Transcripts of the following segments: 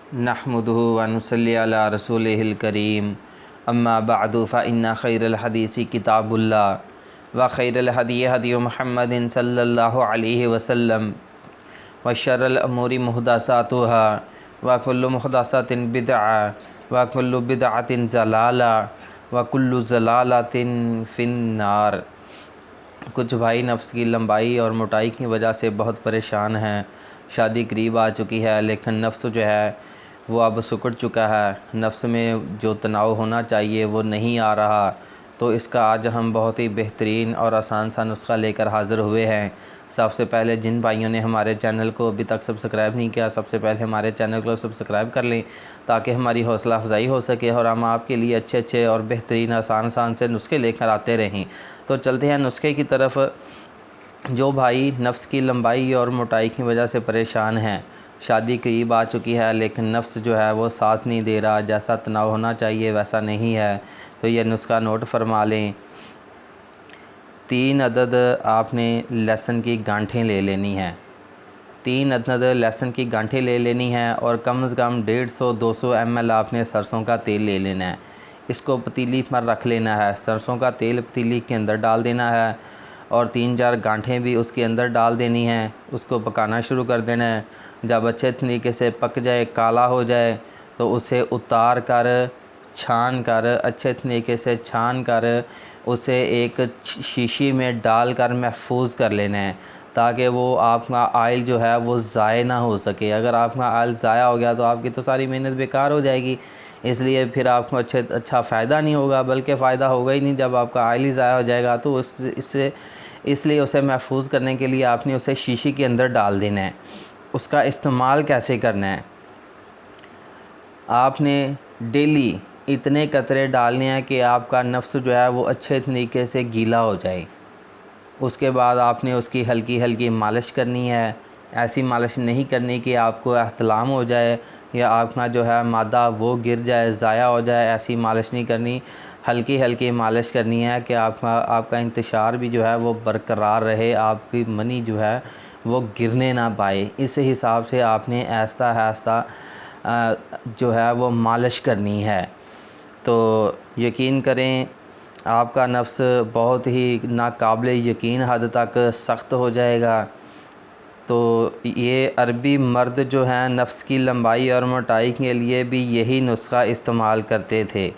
नहमदुहु व नुसल्ली अला रसूलिहिल करीम अम्मा बअदु फ़इन्ना खैरल हदीसी किताबुल्लाह व खैरल हदी हदी मुहम्मदिन सल्लल्लाहु अलैहि वसल्लम व शर्रल अमूरि मुहदसातुहा व कुल्लु मुहदसतिन बिदअ व कुल्लु बिदअतिन ज़लाला व कुल्लु ज़लालतिन फिन्नार। कुछ भाई नफ्स की लंबाई और मोटाई की वजह से बहुत परेशान हैं। शादी करीब आ चुकी है लेकिन नफ्स जो है वो अब सिकुड़ चुका है। नफ्स में जो तनाव होना चाहिए वो नहीं आ रहा। तो इसका आज हम बहुत ही बेहतरीन और आसान सा नुस्खा लेकर हाज़िर हुए हैं। सबसे पहले जिन भाइयों ने हमारे चैनल को अभी तक सब्सक्राइब नहीं किया, सबसे पहले हमारे चैनल को सब्सक्राइब कर लें ताकि हमारी हौसला अफजाई हो सके और हम आपके लिए अच्छे अच्छे और बेहतरीन आसान से नुस्खे लेकर आते रहें। तो चलते हैं नुस्खे की तरफ। जो भाई नफ्स की लंबाई और मोटाई की वजह से परेशान हैं, शादी करीब आ चुकी है लेकिन नफ्स जो है वो साथ नहीं दे रहा, जैसा तनाव होना चाहिए वैसा नहीं है, तो ये नुस्खा नोट फरमा लें। 3 अदद आपने लहसुन की गांठें ले लेनी हैं। 3 अदद लहसुन की गांठें ले लेनी है और कम से कम 150-200 ml आपने सरसों का तेल ले लेना है। इसको पतीली पर रख लेना है। सरसों का तेल पतीली के अंदर डाल देना है और 3-4 गांठें भी उसके अंदर डाल देनी हैं। उसको पकाना शुरू कर देना है। जब अच्छे तरीके से पक जाए, काला हो जाए, तो उसे उतार कर छान कर अच्छे तरीके से छान कर उसे एक शीशी में डालकर महफूज कर लेना है ताकि वो आपका आयल जो है वो ज़ाय ना हो सके। अगर आपका आयल ज़ाया हो गया तो आपकी तो सारी मेहनत बेकार हो जाएगी, इसलिए फिर आपको अच्छा फ़ायदा नहीं होगा, बल्कि फ़ायदा होगा ही नहीं जब आपका आयल ही ज़ाया हो जाएगा। तो इसलिए उसे महफूज करने के लिए आपने उसे शीशी के अंदर डाल देना है। उसका इस्तेमाल कैसे करना है, आपने डेली इतने कतरे डालने हैं कि आपका नफ्स जो है वो अच्छे तरीके से गीला हो जाए। उसके बाद आपने उसकी हल्की हल्की मालिश करनी है। ऐसी मालिश नहीं करनी कि आपको एहतलाम हो जाए या आपका जो है मादा वो गिर जाए, ज़ाया हो जाए। ऐसी मालिश नहीं करनी, हल्की हल्की मालिश करनी है कि आपका इंतशार भी जो है वो बरकरार रहे, आपकी मनी जो है वो गिरने ना पाए। इस हिसाब से आपने आहिस्ता आहिस्ता जो है वो मालिश करनी है। तो यकीन करें आपका नफ्स बहुत ही नाकाबिल यकीन हद तक सख्त हो जाएगा। तो ये अरबी मर्द जो हैं नफ्स की लंबाई और मोटाई के लिए भी यही नुस्खा इस्तेमाल करते थे।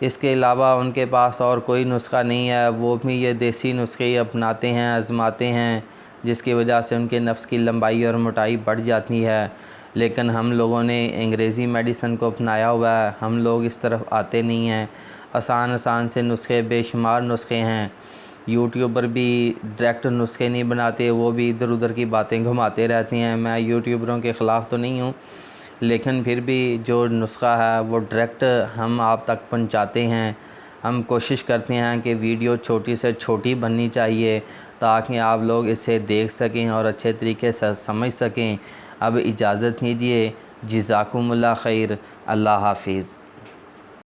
इसके अलावा उनके पास और कोई नुस्खा नहीं है, वो भी ये देसी नुस्खे ही अपनाते हैं, आजमाते हैं, जिसकी वजह से उनके नफ्स की लंबाई और मोटाई बढ़ जाती है। लेकिन हम लोगों ने अंग्रेज़ी मेडिसन को अपनाया हुआ है, हम लोग इस तरफ आते नहीं हैं। आसान से नुस्खे, बेशुमार नुस्खे हैं। यूट्यूबर भी डायरेक्ट नुस्खे नहीं बनाते, वो भी इधर उधर की बातें घुमाते रहते हैं। मैं यूट्यूबरों के ख़िलाफ़ तो नहीं हूँ, लेकिन फिर भी जो नुस्खा है वो डायरेक्ट हम आप तक पहुँचाते हैं। हम कोशिश करते हैं कि वीडियो छोटी से छोटी बननी चाहिए ताकि आप लोग इसे देख सकें और अच्छे तरीके से समझ सकें। अब इजाज़त दीजिए। जज़ाकुमुल्लाह खैर। अल्लाह हाफिज़।